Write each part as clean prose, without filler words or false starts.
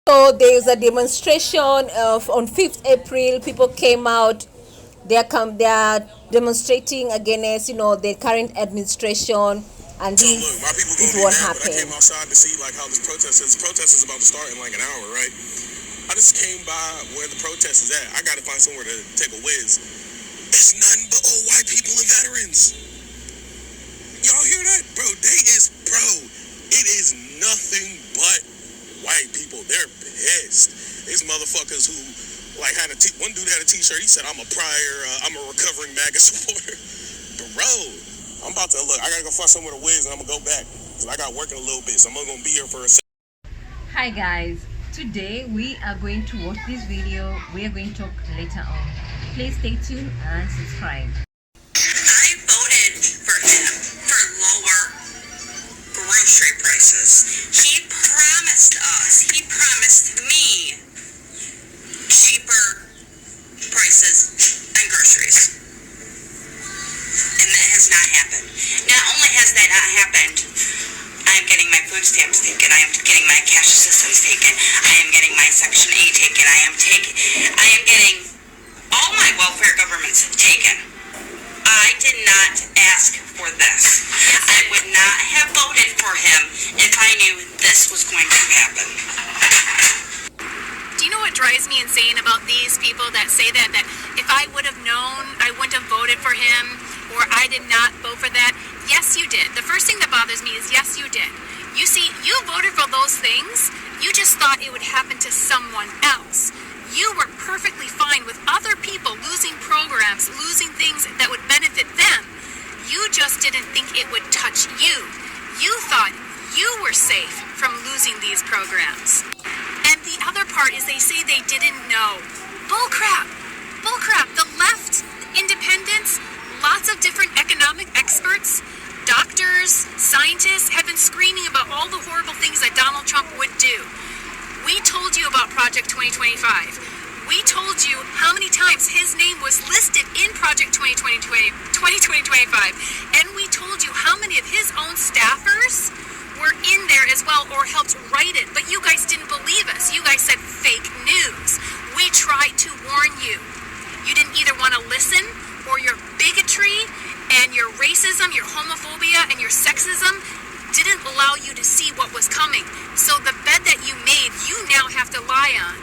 So there's a demonstration of on 5th April. People came out. They are demonstrating against the current administration, and So look, my people this is gonna be what mad, but I came happened. outside to see like how this protest is. This protest is about to start in like an hour, right? I just came by where the protest is at. I gotta find somewhere to take a whiz. It's nothing but old white people and veterans. Y'all hear that? It is nothing but white people. They're pissed. These motherfuckers who like one dude had a t-shirt. He said, I'm a recovering MAGA supporter. Bro, I'm about to look. I gotta go find somewhere to whiz and I'm gonna go back. Cause I got work in a little bit. So I'm only gonna be here for a second. Hi guys, today we are going to watch this video. We are going to talk later on. Please stay tuned and subscribe. I voted for him for lower grocery prices. He promised me cheaper prices on groceries. And that has not happened. Not only has that not happened, I am getting my food stamps taken. I am getting my cash assistance taken. I am getting my Section 8 taken. I am getting all my welfare governments taken. I did not ask for this. I would not have voted for him if I knew this was going to happen. Do you know what drives me insane about these people that say that if I would have known, I wouldn't have voted for him, or I did not vote for that? Yes, you did. The first thing that bothers me is yes, you did. You see, you voted for those things. You just thought it would happen to someone else. You were perfectly fine with other people losing programs, losing things that would benefit them. You just didn't think it would touch you. You thought you were safe from losing these programs. And the other part is they say they didn't know. Bullcrap! Bullcrap! The left, independents, lots of different economic experts, doctors, scientists have been screaming about all the horrible things that Donald Trump would do. We told you about Project 2025. We told you how many times his name was listed in Project 2025. And we told you how many of his own staffers were in there as well or helped write it. But you guys didn't believe us. You guys said fake news. We tried to warn you. You didn't either want to listen, or your bigotry and your racism, your homophobia, and your sexism didn't allow you to see what was coming. So the bed that you made, you now have to lie on.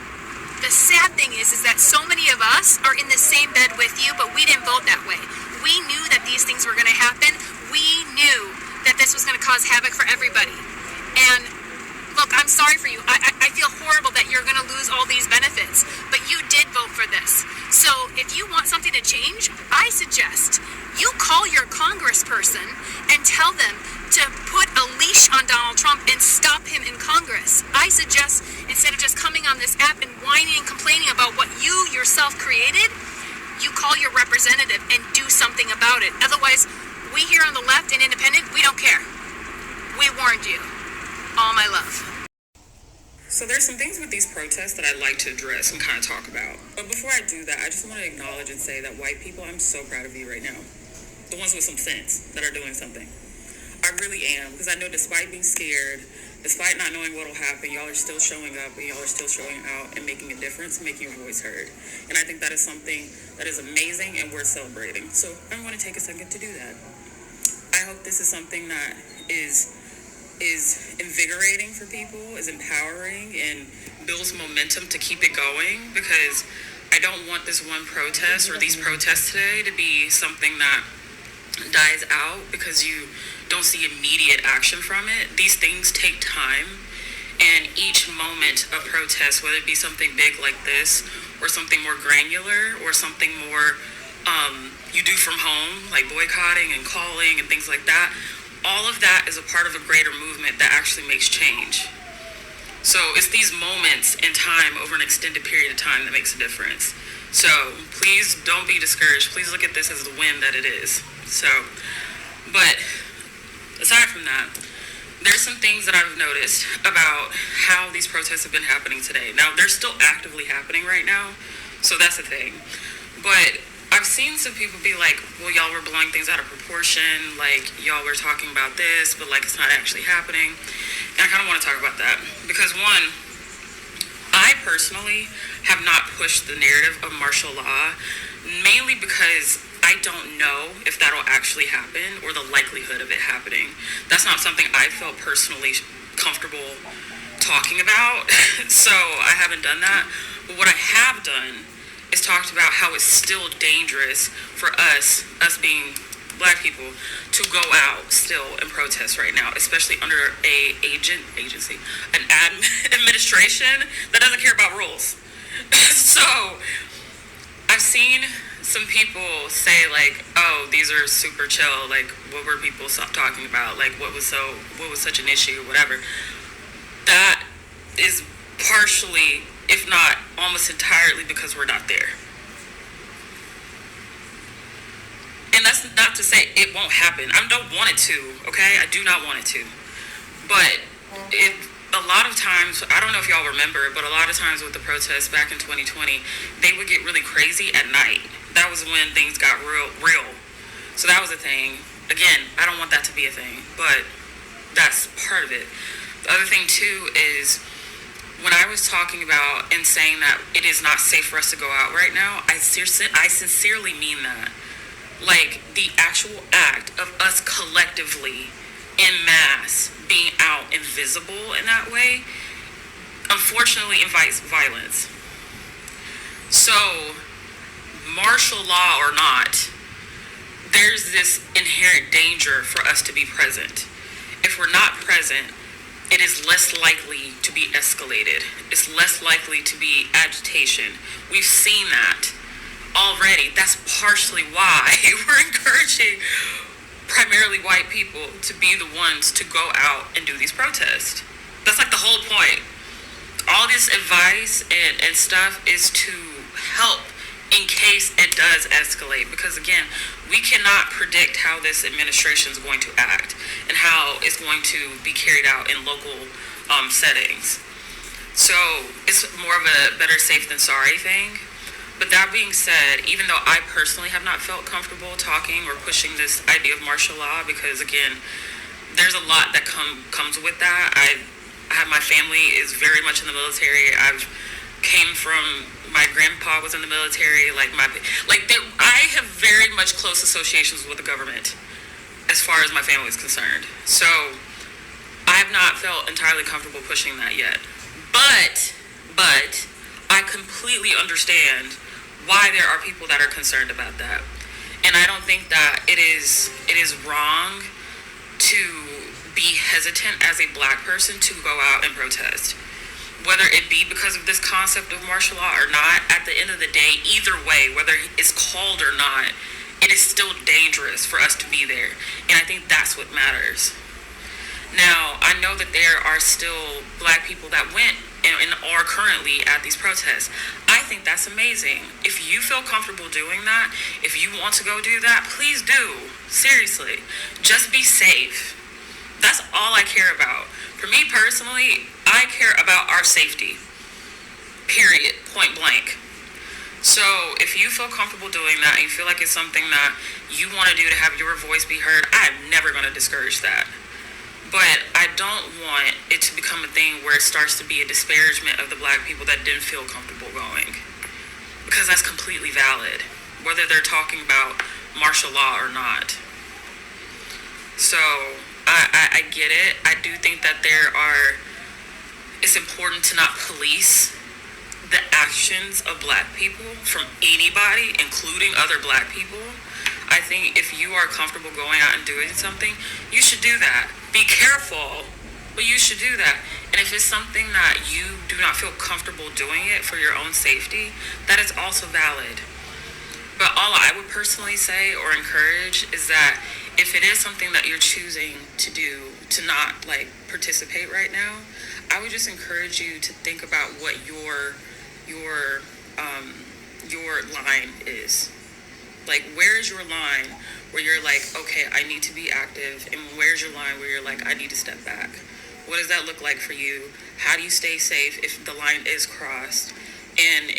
The sad thing is that so many of us are in the same bed with you, but we didn't vote that way. We knew that these things were going to happen. We knew that this was going to cause havoc for everybody. And look, I'm sorry for you. I feel horrible that you're going to lose all these benefits, but you did vote for this. So if you want something to change, I suggest you call your congressperson and tell them to put a leash on Donald Trump and stop him in Congress. I suggest, instead of just coming on this app and whining and complaining about what you yourself created, you call your representative and do something about it. Otherwise, we here on the left and independent, we don't care. We warned you. All my love. So there's some things with these protests that I'd like to address and kind of talk about. But before I do that, I just want to acknowledge and say that white people, I'm so proud of you right now. The ones with some sense that are doing something. I really am, because I know despite being scared, despite not knowing what will happen, y'all are still showing up and y'all are still showing out and making a difference, making your voice heard. And I think that is something that is amazing and worth celebrating. So I want to take a second to do that. I hope this is something that is invigorating for people, is empowering, and builds momentum to keep it going, because I don't want this one protest or these protests today to be something that dies out because you don't see immediate action from it. These things take time, and each moment of protest, whether it be something big like this or something more granular or something more you do from home, like boycotting and calling and things like that, all of that is a part of a greater movement that actually makes change. So it's these moments in time over an extended period of time that makes a difference. So please don't be discouraged. Please look at this as the win that it is. So, but aside from that, there's some things that I've noticed about how these protests have been happening today. Now, they're still actively happening right now, so that's the thing. But I've seen some people be like, well, y'all were blowing things out of proportion, like y'all were talking about this, but like it's not actually happening. And I kind of want to talk about that because one, personally have not pushed the narrative of martial law, mainly because I don't know if that'll actually happen or the likelihood of it happening. That's not something I felt personally comfortable talking about, so I haven't done that. But what I have done is talked about how it's still dangerous for us being black people, to go out still and protest right now, especially under an administration that doesn't care about rules. So I've seen some people say like, "Oh, these are super chill. Like, what were people talking about? Like, what was such an issue, or whatever." That is partially, if not almost entirely, because we're not there. And that's not to say it won't happen. I don't want it to, okay? I do not want it to. But a lot of times, I don't know if y'all remember, but a lot of times with the protests back in 2020, they would get really crazy at night. That was when things got real. So that was a thing. Again, I don't want that to be a thing, but that's part of it. The other thing too is, when I was talking about and saying that it is not safe for us to go out right now, I sincerely mean that. Like, the actual act of us collectively en masse being out and visible in that way, unfortunately invites violence. So, martial law or not, there's this inherent danger for us to be present. If we're not present, it is less likely to be escalated. It's less likely to be agitation. We've seen that already. That's partially why we're encouraging primarily white people to be the ones to go out and do these protests. That's like the whole point. All this advice and stuff is to help in case it does escalate, because again, we cannot predict how this administration is going to act and how it's going to be carried out in local settings. So it's more of a better safe than sorry thing. But that being said, even though I personally have not felt comfortable talking or pushing this idea of martial law, because again, there's a lot that comes with that. I have, my family is very much in the military. My grandpa was in the military. I have very much close associations with the government as far as my family is concerned. So I have not felt entirely comfortable pushing that yet. But I completely understand why there are people that are concerned about that. And I don't think that it is wrong to be hesitant as a black person to go out and protest. Whether it be because of this concept of martial law or not, at the end of the day, either way, whether it's called or not, it is still dangerous for us to be there. And I think that's what matters. Now, I know that there are still black people that went and are currently at these protests. I think that's amazing. If you feel comfortable doing that, if you want to go do that, please do. Seriously. Just be safe. That's all I care about. For me personally, I care about our safety. Period. Point blank. So if you feel comfortable doing that and you feel like it's something that you want to do to have your voice be heard, I'm never going to discourage that. But I don't want it to become a thing where it starts to be a disparagement of the black people that didn't feel comfortable going. Because that's completely valid, whether they're talking about martial law or not. So I get it. I do think that it's important to not police the actions of black people from anybody, including other black people. I think if you are comfortable going out and doing something, you should do that. Be careful, but you should do that. And if it's something that you do not feel comfortable doing it for your own safety, that is also valid. But all I would personally say or encourage is that if it is something that you're choosing to do, to not participate right now, I would just encourage you to think about what your line is. Like, where is your line where you're like, okay, I need to be active, and where's your line where you're like, I need to step back? What does that look like for you? How do you stay safe if the line is crossed? And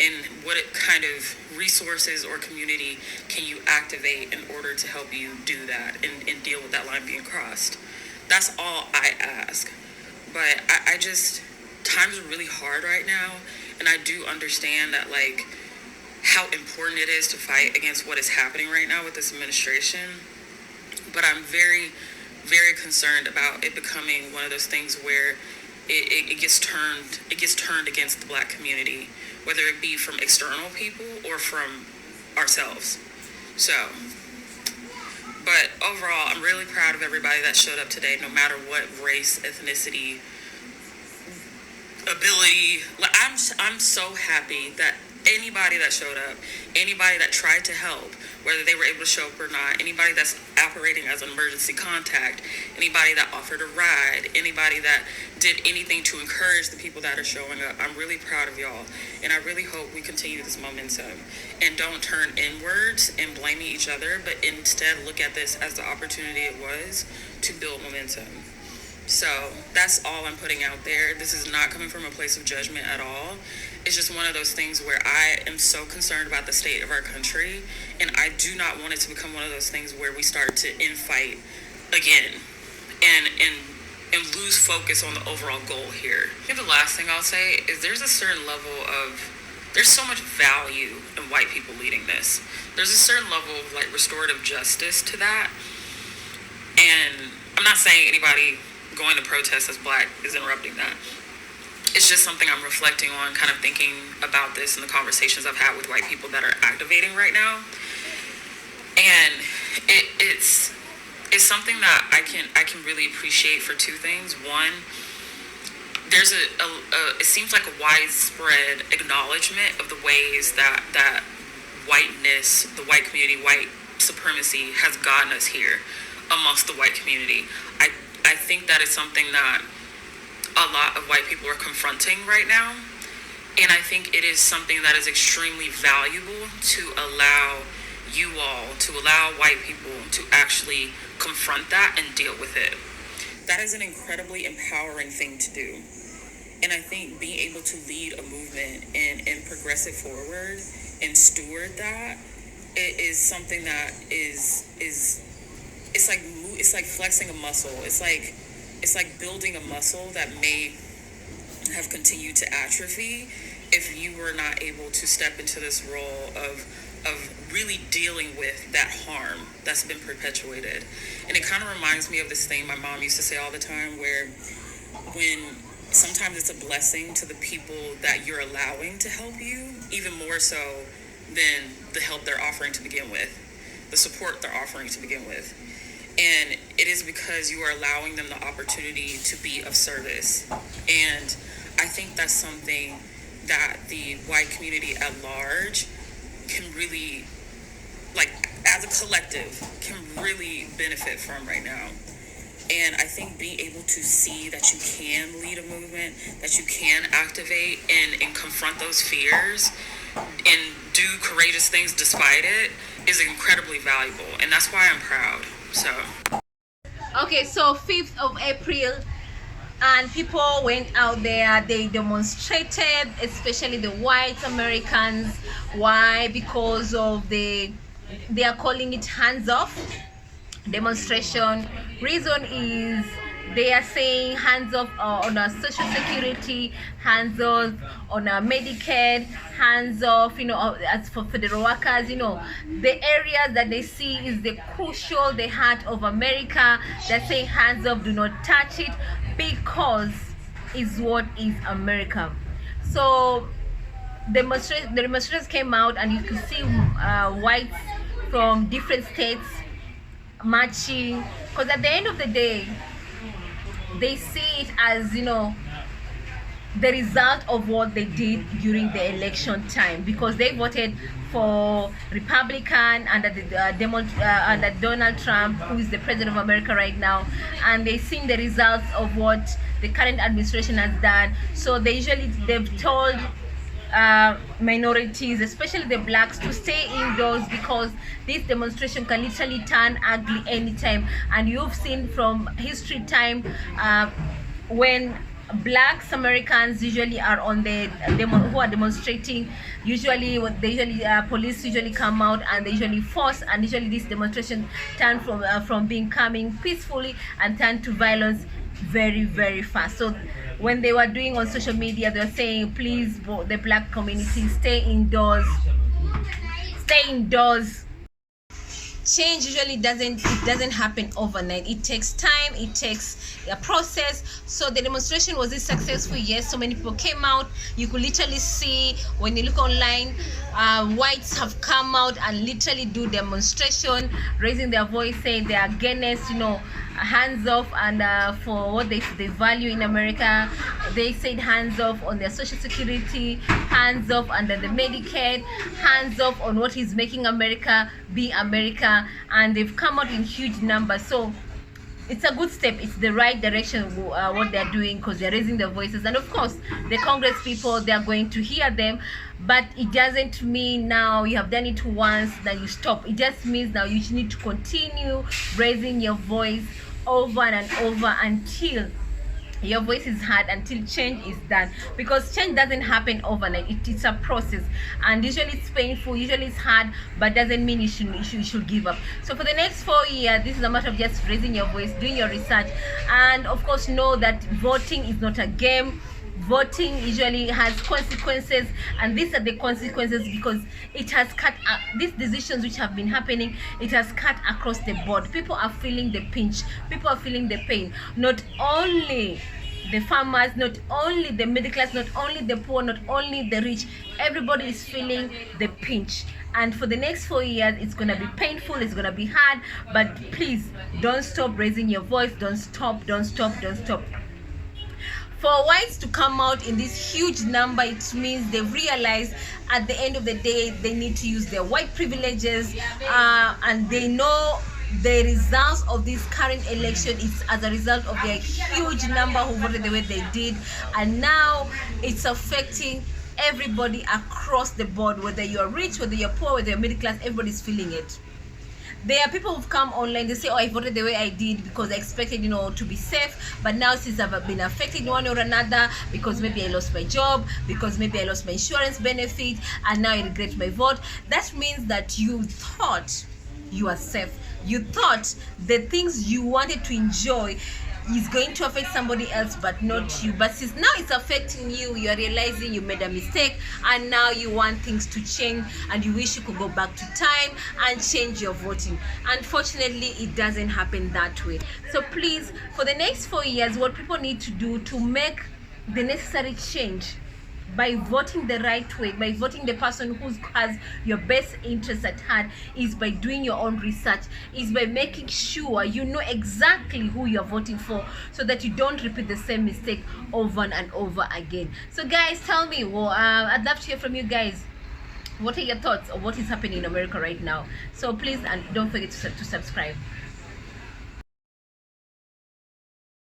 what kind of resources or community can you activate in order to help you do that and deal with that line being crossed? That's all I ask. But I just, times are really hard right now, And I do understand that, like, how important it is to fight against what is happening right now with this administration. But I'm very, very concerned about it becoming one of those things where it gets turned against the Black community, whether it be from external people or from ourselves. So, but overall, I'm really proud of everybody that showed up today, no matter what race, ethnicity, ability. Like, I'm so happy that anybody that showed up, anybody that tried to help, whether they were able to show up or not, anybody that's operating as an emergency contact, anybody that offered a ride, anybody that did anything to encourage the people that are showing up, I'm really proud of y'all. And I really hope we continue this momentum and don't turn inwards and blaming each other, but instead look at this as the opportunity it was to build momentum. So that's all I'm putting out there. This is not coming from a place of judgment at all. It's just one of those things where I am so concerned about the state of our country, and I do not want it to become one of those things where we start to infight again and lose focus on the overall goal here. I think the last thing I'll say is there's a certain level of, there's so much value in white people leading this. There's a certain level of like restorative justice to that. And I'm not saying anybody going to protest as Black is interrupting that. It's just something I'm reflecting on, kind of thinking about this in the conversations I've had with white people that are activating right now. And it's something that I can really appreciate for two things. One, there's it seems like a widespread acknowledgement of the ways that whiteness, the white community, white supremacy has gotten us here amongst the white community. I think that is something that a lot of white people are confronting right now. And I think it is something that is extremely valuable to allow you all, to allow white people to actually confront that and deal with it. That is an incredibly empowering thing to do. And I think being able to lead a movement and progress it forward and steward that, it is something that is it's like flexing a muscle. It's like building a muscle that may have continued to atrophy if you were not able to step into this role of really dealing with that harm that's been perpetuated. And it kind of reminds me of this thing my mom used to say all the time, where when sometimes it's a blessing to the people that you're allowing to help you, even more so than the help they're offering to begin with, the support they're offering to begin with. And it is because you are allowing them the opportunity to be of service. And I think that's something that the white community at large can really, like, as a collective, can really benefit from right now. And I think being able to see that you can lead a movement, that you can activate and confront those fears and do courageous things despite it is incredibly valuable. And that's why I'm proud. So Okay, so 5th of April, and people went out there, they demonstrated, especially the white Americans. Why? Because of they are calling it hands off demonstration. Reason is they are saying hands off on our social security, hands off on our Medicaid, hands off, as for federal workers, the areas that they see is the crucial, the heart of America. They're saying hands off, do not touch it, because is what is America. So the demonstrators came out, and you could see whites from different states marching, because at the end of the day, they see it as the result of what they did during the election time, because they voted for Republican under under Donald Trump, who is the president of America right now, and they've seen the results of what the current administration has done. So they've told minorities, especially the blacks, to stay indoors, because this demonstration can literally turn ugly anytime. And you've seen from history time, when blacks Americans usually are on the who are demonstrating, usually police usually come out and they usually force, and usually this demonstration turn from being coming peacefully and turn to violence very, very fast. So when they were doing on social media, they were saying, please, the black community, stay indoors, stay indoors. Change usually doesn't happen overnight. It takes time, it takes a process. So the demonstration, was it successful? Yes, so many people came out. You could literally see, when you look online, whites have come out and literally do demonstration, raising their voice, saying they are against, hands off, and for what they value in America. They said hands off on their social security, hands off under the Medicaid, hands off on what is making America be America, and they've come out in huge numbers. So it's a good step. It's the right direction, what they're doing, because they're raising their voices. And of course, the Congress people, they're going to hear them. But it doesn't mean now you have done it once that you stop. It just means now you need to continue raising your voice over and over until your voice is heard, until change is done, because change doesn't happen overnight. It's a process, and usually it's painful, usually it's hard, but doesn't mean you should give up. So for the next 4 years, this is a matter of just raising your voice, doing your research, and of course know that voting is not a game. Voting usually has consequences, and these are the consequences because it has cut these decisions which have been happening. It has cut across the board. People are feeling the pinch, people are feeling the pain. Not only the farmers, not only the middle class, not only the poor, not only the rich, everybody is feeling the pinch. And for the next 4 years, it's gonna be painful, it's gonna be hard, but please don't stop raising your voice. Don't stop. For whites to come out in this huge number, it means they realize at the end of the day they need to use their white privileges, and they know the results of this current election is as a result of their huge number who voted the way they did, and now it's affecting everybody across the board, whether you're rich, whether you're poor, whether you're middle class. Everybody's feeling it. There are people who've come online, they say, oh, I voted the way I did because I expected, to be safe. But now since I've been affected one or another, because maybe I lost my job, because maybe I lost my insurance benefit, and now I regret my vote. That means that you thought you are safe. You thought the things you wanted to enjoy is going to affect somebody else, but not you. But since now it's affecting you, you are realizing you made a mistake, and now you want things to change, and you wish you could go back to time and change your voting. Unfortunately, it doesn't happen that way. So please, for the next 4 years, what people need to do to make the necessary change by voting the right way, by voting the person who has your best interests at heart, is by doing your own research, is by making sure you know exactly who you're voting for, so that you don't repeat the same mistake over and over again. So guys, tell me, I'd love to hear from you guys. What are your thoughts on what is happening in America right now? So please, and don't forget to subscribe.